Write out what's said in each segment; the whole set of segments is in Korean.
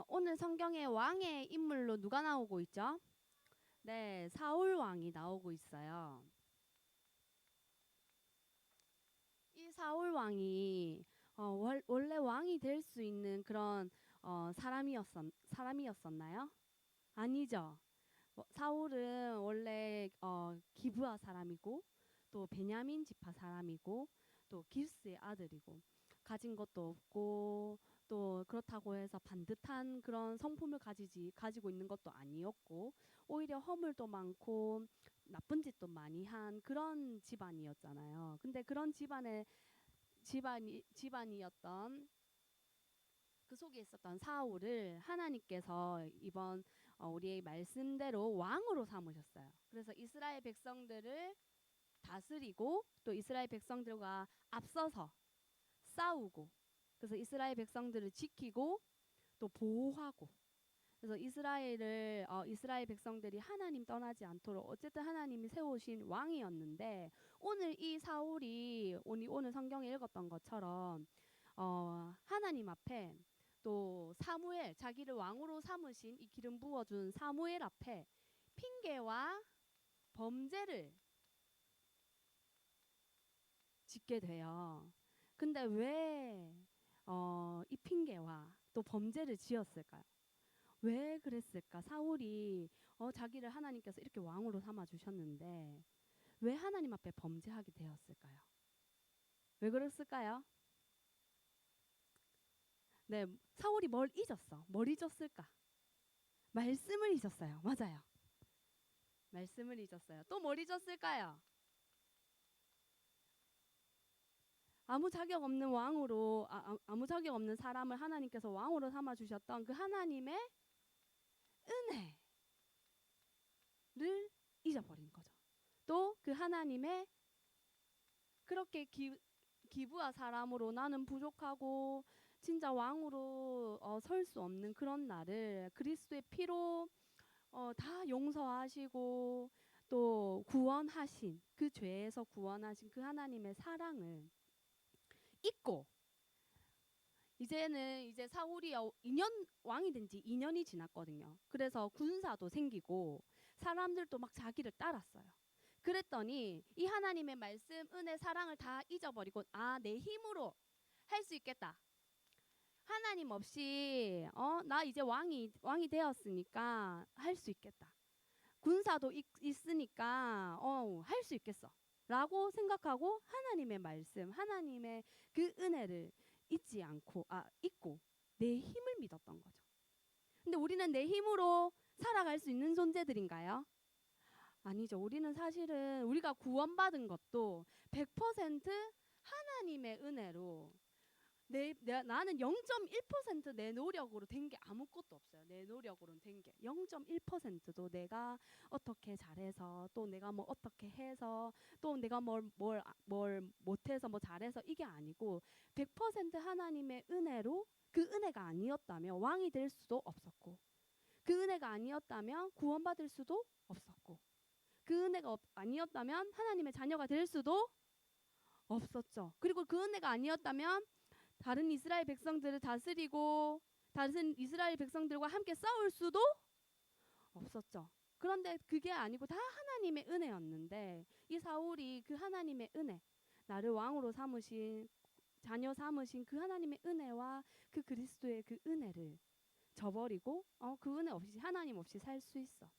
오늘 성경에 왕의 인물로 누가 나오고 있죠? 네, 사울 왕이 나오고 있어요. 이 사울 왕이 원래 왕이 될 수 있는 그런 사람이었었나요? 아니죠. 사울은 원래 기브아 사람이고 또 베냐민 지파 사람이고 또 기스의 아들이고 가진 것도 없고 또 그렇다고 해서 반듯한 그런 성품을 가지고 있는 것도 아니었고 오히려 허물도 많고 나쁜 짓도 많이 한 그런 집안이었잖아요. 근데 그런 집안이었던 그 속에 있었던 사울을 하나님께서 이번 우리의 말씀대로 왕으로 삼으셨어요. 그래서 이스라엘 백성들을 다스리고 또 이스라엘 백성들과 앞서서 싸우고 그래서 이스라엘 백성들을 지키고 또 보호하고 그래서 이스라엘 백성들이 하나님 떠나지 않도록 어쨌든 하나님이 세우신 왕이었는데 오늘 이 사울이 오늘 성경에 읽었던 것처럼 하나님 앞에 또 사무엘 자기를 왕으로 삼으신 이 기름 부어준 사무엘 앞에 핑계와 범죄를 짓게 돼요. 근데 왜 이 핑계와 또 범죄를 지었을까요? 왜 그랬을까? 사울이 자기를 하나님께서 이렇게 왕으로 삼아 주셨는데 왜 하나님 앞에 범죄하게 되었을까요? 왜 그랬을까요? 네, 사울이 뭘 잊었어? 뭘 잊었을까? 말씀을 잊었어요. 맞아요. 말씀을 잊었어요. 또 뭘 잊었을까요? 아무 자격 없는 사람을 하나님께서 왕으로 삼아 주셨던 그 하나님의 은혜를 잊어버린 거죠. 또 그 하나님의 그렇게 기부와 사람으로 나는 부족하고 진짜 왕으로 설 수 없는 그런 나를 그리스도의 피로 다 용서하시고 또 구원하신 그 죄에서 구원하신 그 하나님의 사랑을 잊고 이제 사울이 2년 왕이 된 지 2년이 지났거든요. 그래서 군사도 생기고 사람들도 막 자기를 따랐어요. 그랬더니 이 하나님의 말씀, 은혜, 사랑을 다 잊어버리고 내 힘으로 할 수 있겠다. 하나님 없이 나 이제 왕이 되었으니까 할 수 있겠다. 군사도 있으니까 할 수 있겠어. 라고 생각하고 하나님의 말씀, 하나님의 그 은혜를 잊고 내 힘을 믿었던 거죠. 근데 우리는 내 힘으로 살아갈 수 있는 존재들인가요? 아니죠. 우리는 사실은 우리가 구원받은 것도 100% 하나님의 은혜로 나는 0.1%내 노력으로 된 게 아무것도 없어요. 내 노력으로는 된 게 0.1%도 내가 어떻게 잘해서 또 내가 뭐 어떻게 해서 또 내가 뭘 못해서 뭐 잘해서 이게 아니고 100% 하나님의 은혜로 그 은혜가 아니었다면 왕이 될 수도 없었고 그 은혜가 아니었다면 구원받을 수도 없었고 그 은혜가 아니었다면 하나님의 자녀가 될 수도 없었죠. 그리고 그 은혜가 아니었다면 다른 이스라엘 백성들을 다스리고 다른 이스라엘 백성들과 함께 싸울 수도 없었죠. 그런데 그게 아니고 다 하나님의 은혜였는데 이 사울이 그 하나님의 은혜, 나를 왕으로 삼으신 자녀 삼으신 그 하나님의 은혜와 그 그리스도의 그 은혜를 저버리고 그 은혜 없이 하나님 없이 살 수 있어.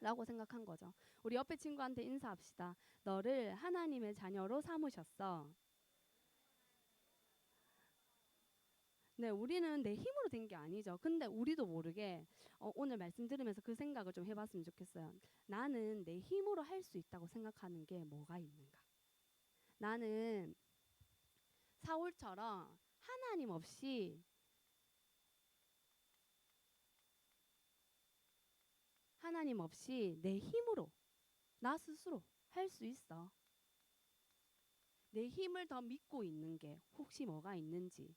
라고 생각한 거죠. 우리 옆에 친구한테 인사합시다. 너를 하나님의 자녀로 삼으셨어. 네, 우리는 내 힘으로 된 게 아니죠. 근데 우리도 모르게 오늘 말씀 들으면서 그 생각을 좀 해봤으면 좋겠어요. 나는 내 힘으로 할 수 있다고 생각하는 게 뭐가 있는가? 나는 사울처럼 하나님 없이 내 힘으로 나 스스로 할 수 있어. 내 힘을 더 믿고 있는 게 혹시 뭐가 있는지.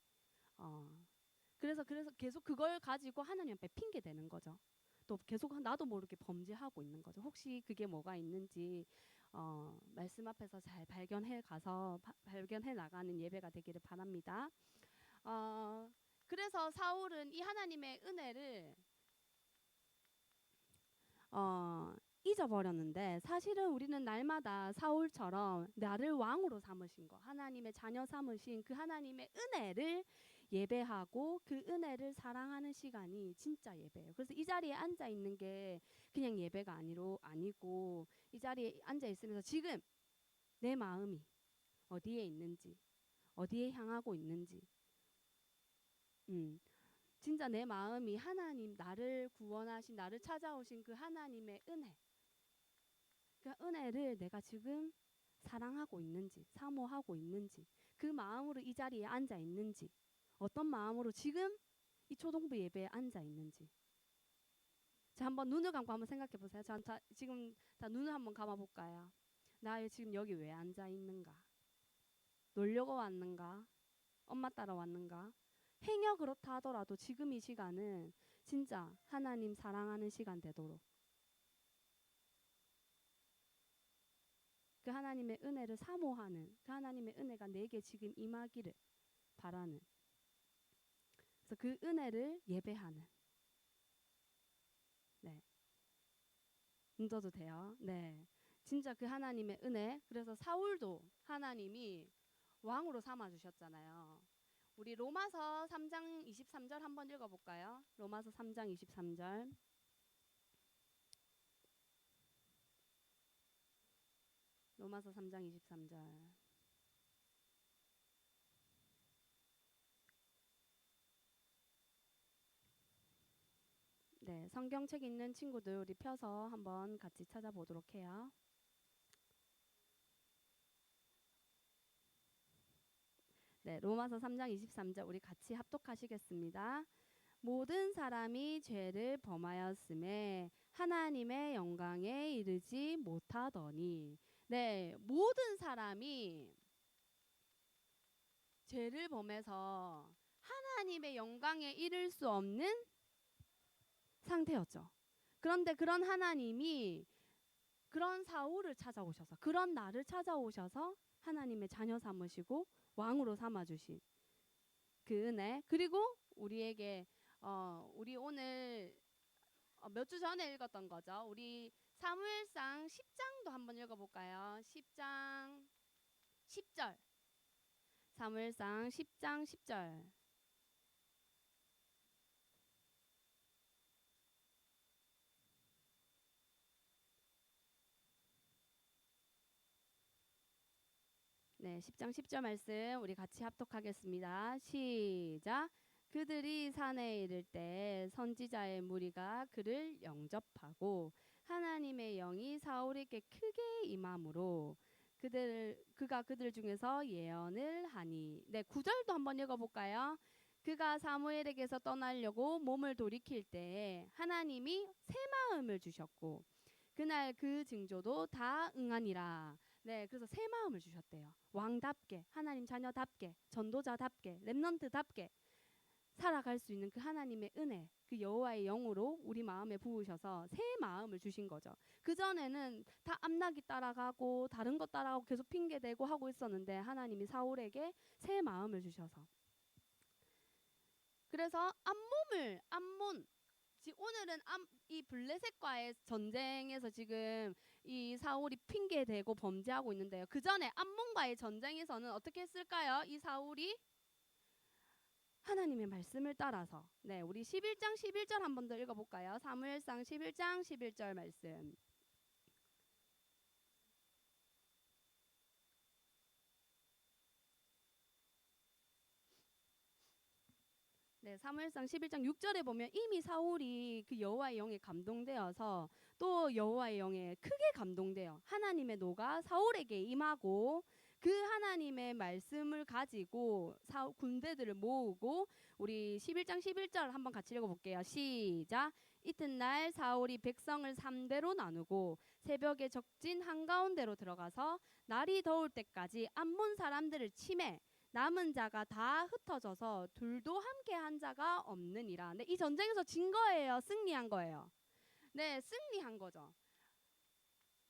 그래서 계속 그걸 가지고 하나님 앞에 핑계 대는 거죠. 또 계속 나도 모르게 범죄하고 있는 거죠. 혹시 그게 뭐가 있는지 말씀 앞에서 잘 발견해 나가는 예배가 되기를 바랍니다. 어, 그래서 사울은 이 하나님의 은혜를 어, 잊어버렸는데 사실은 우리는 날마다 사울처럼 나를 왕으로 삼으신 거, 하나님의 자녀 삼으신 그 하나님의 은혜를 예배하고 그 은혜를 사랑하는 시간이 진짜 예배예요. 그래서 이 자리에 앉아 있는 게 그냥 예배가 아니고 이 자리에 앉아 있으면서 지금 내 마음이 어디에 있는지, 어디에 향하고 있는지, 음, 진짜 내 마음이 하나님 나를 구원하신 나를 찾아오신 그 하나님의 은혜, 그 은혜를 내가 지금 사랑하고 있는지, 사모하고 있는지, 그 마음으로 이 자리에 앉아 있는지, 어떤 마음으로 지금 이 초동부 예배에 앉아 있는지. 자, 한번 눈을 감고 한번 생각해 보세요. 지금 다 눈을 한번 감아 볼까요? 나 지금 여기 왜 앉아 있는가? 놀려고 왔는가? 엄마 따라 왔는가? 행여 그렇다 하더라도 지금 이 시간은 진짜 하나님 사랑하는 시간 되도록 그 하나님의 은혜를 사모하는 그 하나님의 은혜가 내게 지금 임하기를 바라는, 그래서 그 은혜를 예배하는. 네, 믿어도 돼요. 네, 진짜 그 하나님의 은혜. 그래서 사울도 하나님이 왕으로 삼아 주셨잖아요. 우리 로마서 3장 23절 한번 읽어볼까요? 로마서 3장 23절. 로마서 3장 23절. 네, 성경책 있는 친구들 우리 펴서 한번 같이 찾아보도록 해요. 네, 로마서 3장 23절 우리 같이 합독하시겠습니다. 모든 사람이 죄를 범하였음에 하나님의 영광에 이르지 못하더니. 네, 모든 사람이 죄를 범해서 하나님의 영광에 이를 수 없는 상태였죠. 그런데 그런 하나님이 그런 사울을 찾아오셔서, 그런 나를 찾아오셔서 하나님의 자녀 삼으시고 왕으로 삼아주신 그 은혜. 그리고 우리에게 우리 오늘 몇 주 전에 읽었던 거죠. 우리 사무엘상 10장도 한번 읽어볼까요? 10장 10절. 사무엘상 10장 10절. 네, 10장 10절 말씀 우리 같이 합독하겠습니다. 시작. 그들이 산에 이를 때 선지자의 무리가 그를 영접하고 하나님의 영이 사울에게 크게 임함으로 그가 그들 중에서 예언을 하니. 네, 9절도 한번 읽어볼까요? 그가 사무엘에게서 떠나려고 몸을 돌이킬 때에 하나님이 새 마음을 주셨고 그날 그 징조도 다 응하니라. 네, 그래서 새 마음을 주셨대요. 왕답게, 하나님 자녀답게, 전도자답게, 렘넌트답게 살아갈 수 있는 그 하나님의 은혜, 그 여호와의 영으로 우리 마음에 부으셔서 새 마음을 주신 거죠. 그 전에는 다 암나기 따라가고 다른 것 따라가고 계속 핑계 대고 하고 있었는데 하나님이 사울에게 새 마음을 주셔서. 그래서 암몬 오늘은 이 블레셋과의 전쟁에서 지금 이 사울이 핑계대고 범죄하고 있는데요. 그 전에 암몬과의 전쟁에서는 어떻게 했을까요? 이 사울이 하나님의 말씀을 따라서. 네, 우리 11장 11절 한 번 더 읽어볼까요? 사무엘상 11장 11절 말씀. 네, 사무엘상 11장 6절에 보면 이미 사울이 그 여호와의 영에 감동되어서 또 여호와의 영에 크게 감동되어 하나님의 노가 사울에게 임하고 그 하나님의 말씀을 가지고 군대들을 모으고 우리 11장 11절 한번 같이 읽어볼게요. 시작. 이튿날 사울이 백성을 3대로 나누고 새벽에 적진 한가운데로 들어가서 날이 더울 때까지 암몬 사람들을 치매 남은 자가 다 흩어져서 둘도 함께 한 자가 없느니라. 네, 이 전쟁에서 진 거예요? 승리한 거예요? 네, 승리한 거죠.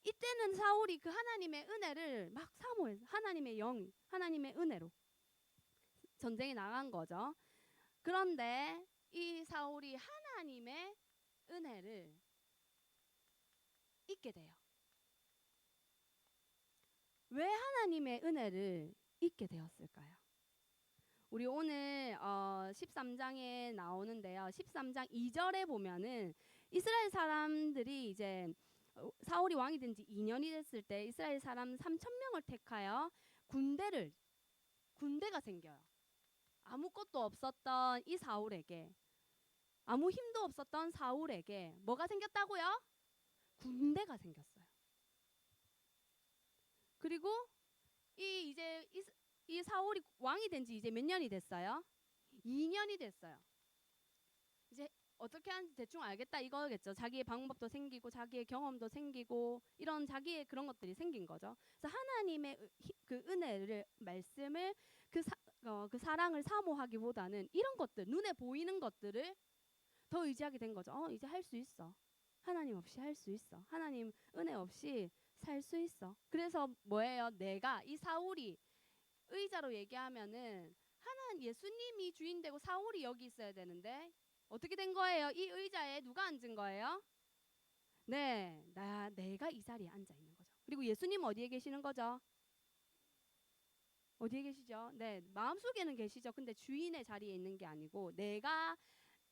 이때는 사울이 그 하나님의 은혜를 막 사모해서 하나님의 영, 하나님의 은혜로 전쟁에 나간 거죠. 그런데 이 사울이 하나님의 은혜를 잊게 돼요. 왜 하나님의 은혜를 잊게 되었을까요? 우리 오늘 13장에 나오는데요. 13장 2절에 보면은 이스라엘 사람들이 이제 사울이 왕이 된 지 2년이 됐을 때 이스라엘 사람 3,000명을 택하여 군대가 생겨요. 아무것도 없었던 이 사울에게, 아무 힘도 없었던 사울에게 뭐가 생겼다고요? 군대가 생겼어요. 그리고 이 사울이 왕이 된 지 이제 몇 년이 됐어요? 2년이 됐어요. 이제 어떻게 하는지 대충 알겠다 이거겠죠. 자기의 방법도 생기고 자기의 경험도 생기고 이런 자기의 그런 것들이 생긴 거죠. 그래서 하나님의 그 은혜를 말씀을 그 사랑을 사모하기보다는 이런 것들 눈에 보이는 것들을 더 의지하게 된 거죠. 이제 할 수 있어. 하나님 없이 할 수 있어. 하나님 은혜 없이 살 수 있어. 그래서 뭐예요? 내가 이 사울이 의자로 얘기하면은 예수님이 주인 되고 사울이 여기 있어야 되는데 어떻게 된 거예요? 이 의자에 누가 앉은 거예요? 네, 내가 이 자리에 앉아 있는 거죠. 그리고 예수님 어디에 계시는 거죠? 어디에 계시죠? 네, 마음속에는 계시죠. 근데 주인의 자리에 있는 게 아니고 내가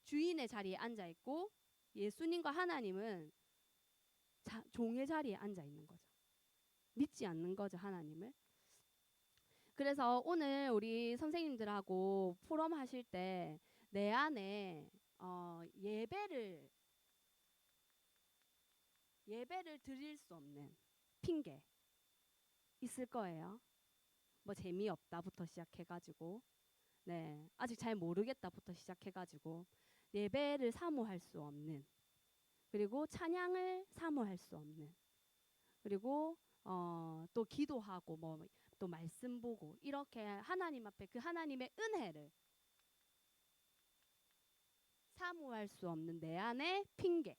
주인의 자리에 앉아 있고 예수님과 하나님은 종의 자리에 앉아 있는 거죠. 믿지 않는 거죠, 하나님을. 그래서 오늘 우리 선생님들하고 포럼 하실 때 내 안에 예배를 드릴 수 없는 핑계 있을 거예요. 뭐 재미없다부터 시작해가지고 네 아직 잘 모르겠다부터 시작해가지고 예배를 사모할 수 없는 그리고 찬양을 사모할 수 없는 그리고 또 기도하고 뭐 또 말씀 보고 이렇게 하나님 앞에 그 하나님의 은혜를 사모할 수 없는 내 안의 핑계,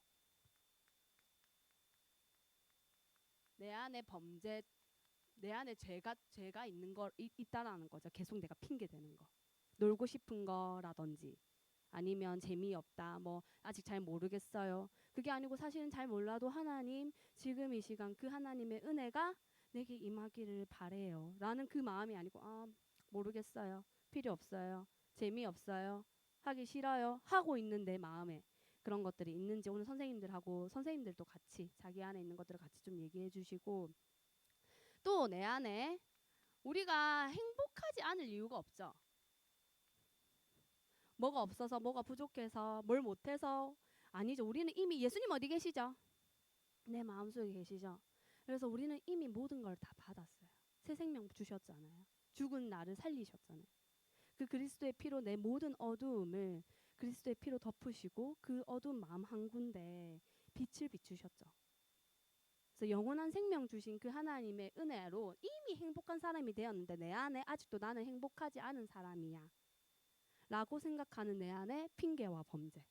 내 안의 범죄, 내 안에 죄가 있는 거 있다라는 거죠. 계속 내가 핑계 대는 거. 놀고 싶은 거라든지 아니면 재미없다. 뭐 아직 잘 모르겠어요. 그게 아니고 사실은 잘 몰라도 하나님 지금 이 시간 그 하나님의 은혜가 내게 임하기를 바래요. 라는 그 마음이 아니고 모르겠어요. 필요 없어요. 재미없어요. 하기 싫어요. 하고 있는 내 마음에 그런 것들이 있는지 오늘 선생님들도 같이 자기 안에 있는 것들을 같이 좀 얘기해 주시고 또 내 안에 우리가 행복하지 않을 이유가 없죠. 뭐가 없어서 뭐가 부족해서 뭘 못해서 아니죠. 우리는 이미 예수님 어디 계시죠? 내 마음속에 계시죠. 그래서 우리는 이미 모든 걸 다 받았어요. 새 생명 주셨잖아요. 죽은 나를 살리셨잖아요. 그 그리스도의 피로 내 모든 어두움을 그리스도의 피로 덮으시고 그 어두운 마음 한 군데 빛을 비추셨죠. 그래서 영원한 생명 주신 그 하나님의 은혜로 이미 행복한 사람이 되었는데 내 안에 아직도 나는 행복하지 않은 사람이야 라고 생각하는 내 안에 핑계와 범죄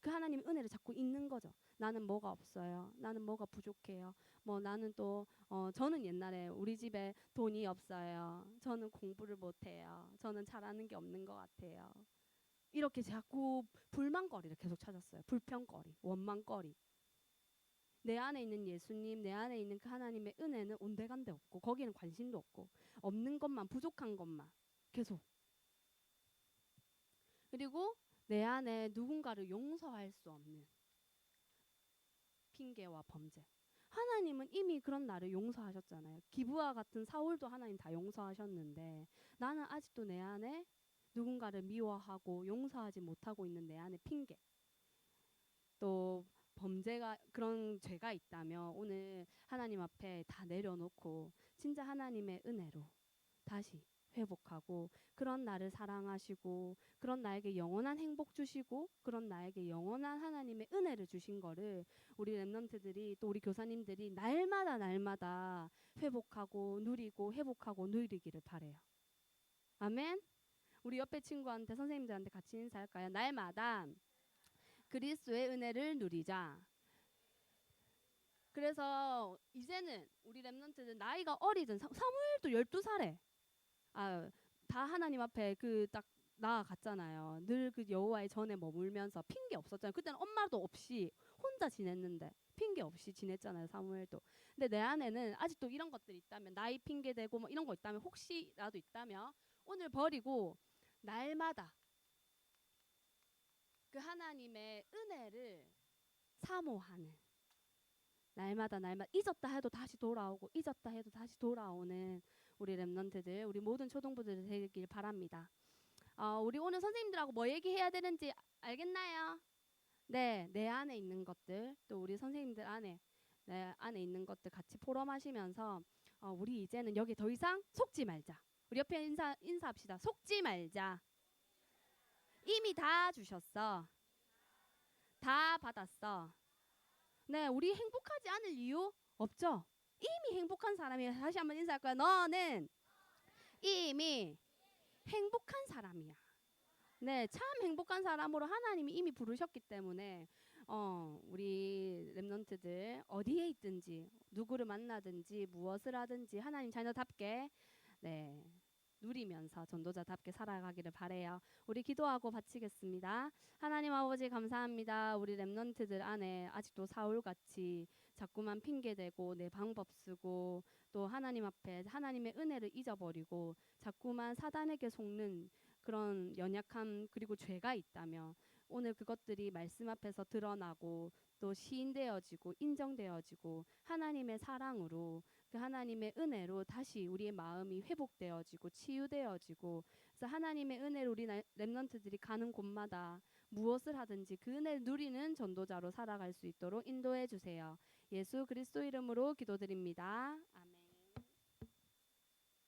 그 하나님의 은혜를 자꾸 잊는 거죠. 나는 뭐가 없어요. 나는 뭐가 부족해요. 뭐 나는 또 저는 옛날에 우리 집에 돈이 없어요. 저는 공부를 못해요. 저는 잘하는 게 없는 것 같아요. 이렇게 자꾸 불만거리를 계속 찾았어요. 불평거리, 원망거리. 내 안에 있는 예수님, 내 안에 있는 그 하나님의 은혜는 온데간데 없고 거기는 관심도 없고 없는 것만 부족한 것만 계속 그리고 내 안에 누군가를 용서할 수 없는 핑계와 범죄. 하나님은 이미 그런 나를 용서하셨잖아요. 기브와 같은 사울도 하나님 다 용서하셨는데 나는 아직도 내 안에 누군가를 미워하고 용서하지 못하고 있는 내 안의 핑계. 또 범죄가 그런 죄가 있다면 오늘 하나님 앞에 다 내려놓고 진짜 하나님의 은혜로 다시 회복하고 그런 나를 사랑하시고 그런 나에게 영원한 행복 주시고 그런 나에게 영원한 하나님의 은혜를 주신 거를 우리 랩런트들이 또 우리 교사님들이 날마다 회복하고 누리고 회복하고 누리기를 바래요. 아멘. 우리 옆에 친구한테 선생님들한테 같이 인사할까요? 날마다 그리스도의 은혜를 누리자. 그래서 이제는 우리 랩런트들 나이가 어리든 사무엘도 12살에 다 하나님 앞에 그 딱 나아갔잖아요. 늘 그 여호와의 전에 머물면서 핑계 없었잖아요. 그때는 엄마도 없이 혼자 지냈는데 핑계 없이 지냈잖아요. 사무엘도. 근데 내 안에는 아직도 이런 것들이 있다면, 나이 핑계 대고 뭐 이런 거 있다면, 혹시라도 있다면 오늘 버리고 날마다 그 하나님의 은혜를 사모하는, 날마다 잊었다 해도 다시 돌아오고 잊었다 해도 다시 돌아오는 우리 랩런트들, 우리 모든 초동부들 되길 바랍니다. 우리 오늘 선생님들하고 뭐 얘기해야 되는지 알겠나요? 네, 내 안에 있는 것들, 또 우리 선생님들 안에, 내 안에 있는 것들 같이 포럼하시면서 우리 이제는 여기 더 이상 속지 말자. 우리 옆에 인사합시다. 속지 말자. 이미 다 주셨어. 다 받았어. 네, 우리 행복하지 않을 이유 없죠? 이미 행복한 사람이야. 다시 한번 인사할 거야. 너는 이미 행복한 사람이야. 네, 참 행복한 사람으로 하나님이 이미 부르셨기 때문에 우리 랩런트들 어디에 있든지, 누구를 만나든지, 무엇을 하든지 하나님 자녀답게, 네, 누리면서 전도자답게 살아가기를 바래요. 우리 기도하고 바치겠습니다. 하나님 아버지 감사합니다. 우리 랩런트들 안에 아직도 사울같이 자꾸만 핑계대고 내 방법 쓰고 또 하나님 앞에 하나님의 은혜를 잊어버리고 자꾸만 사단에게 속는 그런 연약함 그리고 죄가 있다면 오늘 그것들이 말씀 앞에서 드러나고 또 시인되어지고 인정되어지고 하나님의 사랑으로, 그 하나님의 은혜로 다시 우리의 마음이 회복되어지고 치유되어지고, 그래서 하나님의 은혜로 우리 랩런트들이 가는 곳마다 무엇을 하든지 그 은혜를 누리는 전도자로 살아갈 수 있도록 인도해 주세요. 예수 그리스도 이름으로 기도드립니다. 아멘.